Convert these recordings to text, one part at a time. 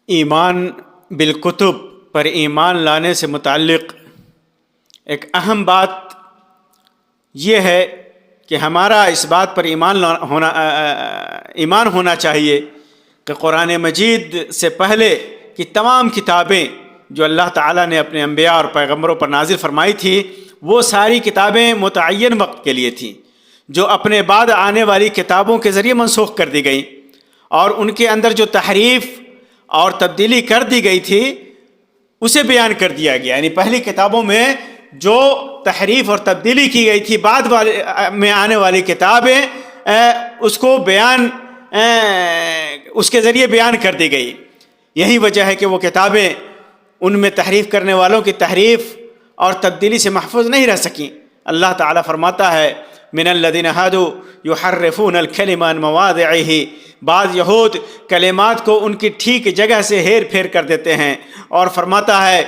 ایمان بالکتب پر ایمان لانے سے متعلق ایک اہم بات یہ ہے کہ ہمارا اس بات پر ایمان ہونا چاہیے کہ قرآن مجید سے پہلے کی تمام کتابیں جو اللہ تعالیٰ نے اپنے انبیاء اور پیغمبروں پر نازل فرمائی تھی وہ ساری کتابیں متعین وقت کے لیے تھیں، جو اپنے بعد آنے والی کتابوں کے ذریعے منسوخ کر دی گئیں، اور ان کے اندر جو تحریف اور تبدیلی کر دی گئی تھی اسے بیان کر دیا گیا۔ یعنی پہلی کتابوں میں جو تحریف اور تبدیلی کی گئی تھی بعد میں آنے والی کتابیں اس کو اس کے ذریعے بیان کر دی گئی۔ یہی وجہ ہے کہ وہ کتابیں ان میں تحریف کرنے والوں کی تحریف اور تبدیلی سے محفوظ نہیں رہ سکیں۔ اللہ تعالیٰ فرماتا ہے من الذین ہادوا یحرفون الکلم عن مواضعہ، بعض یہود کلمات کو ان کی ٹھیک جگہ سے ہیر پھیر کر دیتے ہیں، اور فرماتا ہے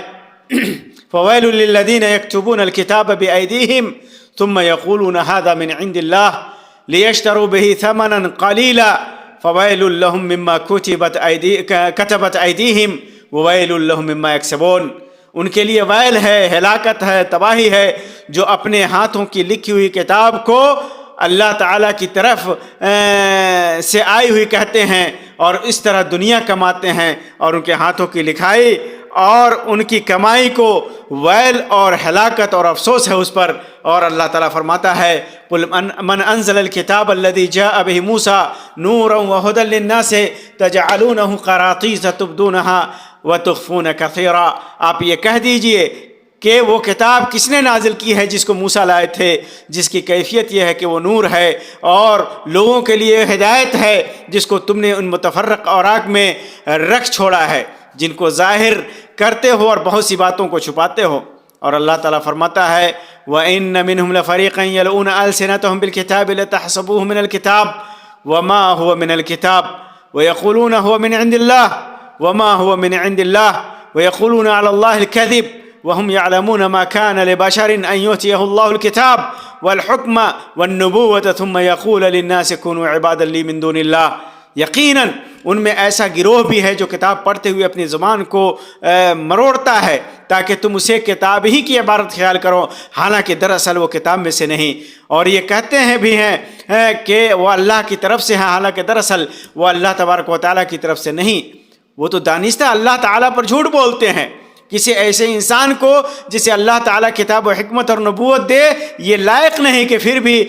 فویل للذین یکتبون الکتاب بأیدیہم ثم یقولون ھذا من عند اللہ لیشتروا بہ ثمنا قلیلا فویل لہم مما کتبت ایدیہم وویل لہم مما یکسبون۔ ان کے لیے ویل ہے، ہلاکت ہے، تباہی ہے جو اپنے ہاتھوں کی لکھی ہوئی کتاب کو اللہ تعالیٰ کی طرف سے آئی ہوئی کہتے ہیں اور اس طرح دنیا کماتے ہیں، اور ان کے ہاتھوں کی لکھائی اور ان کی کمائی کو ویل اور ہلاکت اور افسوس ہے اس پر۔ اور اللہ تعالیٰ فرماتا ہے قل من انزل الکتاب الذی جاء بہ موسیٰ نورا وہدی للناس تجعلونہ قراطیس تبدونہا وتخفون کثیرا۔ آپ یہ کہہ دیجئے کہ وہ کتاب کس نے نازل کی ہے جس کو موسیٰ لائے تھے، جس کی کیفیت یہ ہے کہ وہ نور ہے اور لوگوں کے لیے ہدایت ہے، جس کو تم نے ان متفرق اوراق میں رکھ چھوڑا ہے جن کو ظاہر کرتے ہو اور بہت سی باتوں کو چھپاتے ہو۔ اور اللہ تعالیٰ فرماتا ہے وَإِنَّ مِنْهُمْ لَفَرِيقًا يَلْوُونَ أَلْسِنَتَهُمْ بِالْكِتَابِ لِتَحْسَبُوهُ مِنَ الْكِتَابِ وَمَا هُوَ مِنَ الْكِتَابِ وَيَقُولُونَ هُوَ مِنْ عِنْدِ اللَّهِ وَمَا هُوَ مِنْ عِنْدِ اللَّهِ وَيَقُولُونَ عَلَى اللَّهِ الْكَذِبَ وَهُمْ يَعْلَمُونَ مَا كَانَ لِبَشَرٍ أَنْ يُؤْتِيَهُ اللَّهُ الْكِتَابَ وَالْحُكْمَ وَالنُّبُوَّةَ ثُمَّ يَقُولَ لِلنَّاسِ كُونُوا عِبَادًا لِّي مِن دُونِ اللَّهِ۔ یقیناً ان میں ایسا گروہ بھی ہے جو کتاب پڑھتے ہوئے اپنی زبان کو مروڑتا ہے تاکہ تم اسے کتاب ہی کی عبارت خیال کرو، حالانکہ دراصل وہ کتاب میں سے نہیں، اور یہ کہتے ہیں بھی ہیں کہ وہ اللہ کی طرف سے ہیں، حالانکہ دراصل وہ اللہ تبارک و تعالیٰ کی طرف سے نہیں۔ وہ تو دانستہ اللہ تعالیٰ پر جھوٹ بولتے ہیں۔ کسی ایسے انسان کو جسے اللہ تعالیٰ کتاب و حکمت اور نبوت دے یہ لائق نہیں کہ پھر بھی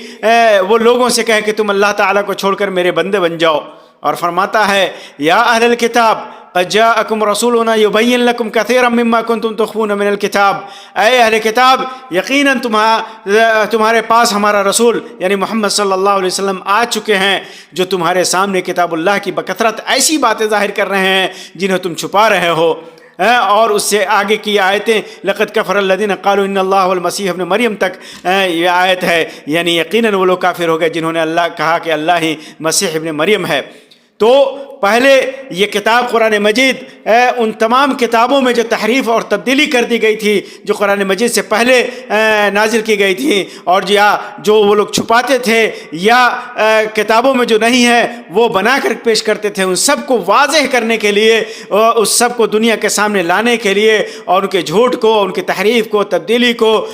وہ لوگوں سے کہے کہ تم اللہ تعالیٰ کو چھوڑ کر میرے بندے بن جاؤ۔ اور فرماتا ہے یا اہل الکتاب قد جاءکم رسولنا یبین لکم کثیرا مما کنتم تخفون من الکتاب، اے اہل کتاب یقیناً تمہارے پاس ہمارا رسول یعنی محمد صلی اللہ علیہ وسلم آ چکے ہیں جو تمہارے سامنے کتاب اللہ کی بکثرت ایسی باتیں ظاہر کر رہے ہیں جنہیں تم چھپا رہے ہو۔ اور اس سے آگے کی آیتیں لقد کفر الذین قالوا ان اللہ والمسیح ابن مریم تک یہ آیت ہے، یعنی یقیناً وہ لوگ کافر ہو گئے جنہوں نے اللہ کہا کہ اللہ ہی مسیح ابن مریم ہے۔ تو پہلے یہ کتاب قرآن مجید ان تمام کتابوں میں جو تحریف اور تبدیلی کر دی گئی تھی جو قرآن مجید سے پہلے نازل کی گئی تھی، اور جو وہ لوگ چھپاتے تھے یا کتابوں میں جو نہیں ہے وہ بنا کر پیش کرتے تھے، ان سب کو واضح کرنے کے لیے، اس سب کو دنیا کے سامنے لانے کے لیے، اور ان کے جھوٹ کو، ان کی تحریف کو، تبدیلی کو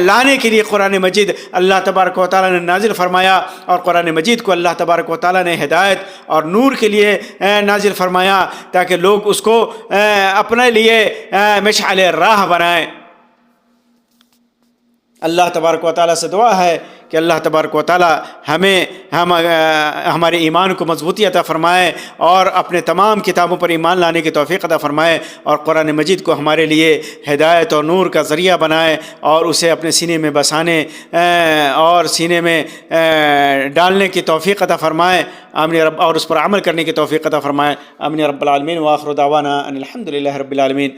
لانے کے لیے قرآن مجید اللہ تبارک و تعالیٰ نے نازل فرمایا، اور قرآن مجید کو اللہ تبارک و تعالیٰ نے ہدایت اور نور کے لیے نازل فرمایا تاکہ لوگ اس کو اپنے لیے مشعل راہ بنائیں۔ اللہ تبارک و تعالیٰ سے دعا ہے کہ اللہ تبارک و تعالیٰ ہمارے ایمان کو مضبوطی عطا فرمائے اور اپنے تمام کتابوں پر ایمان لانے کی توفیق عطا فرمائے، اور قرآن مجید کو ہمارے لیے ہدایت اور نور کا ذریعہ بنائے، اور اسے اپنے سینے میں بسانے اور سینے میں ڈالنے کی توفیق عطا فرمائے، آمین رب، اور اس پر عمل کرنے کی توفیق عطا فرمائے، آمین رب العالمین۔ وآخر دعوانا ان الحمد للہ رب العالمین۔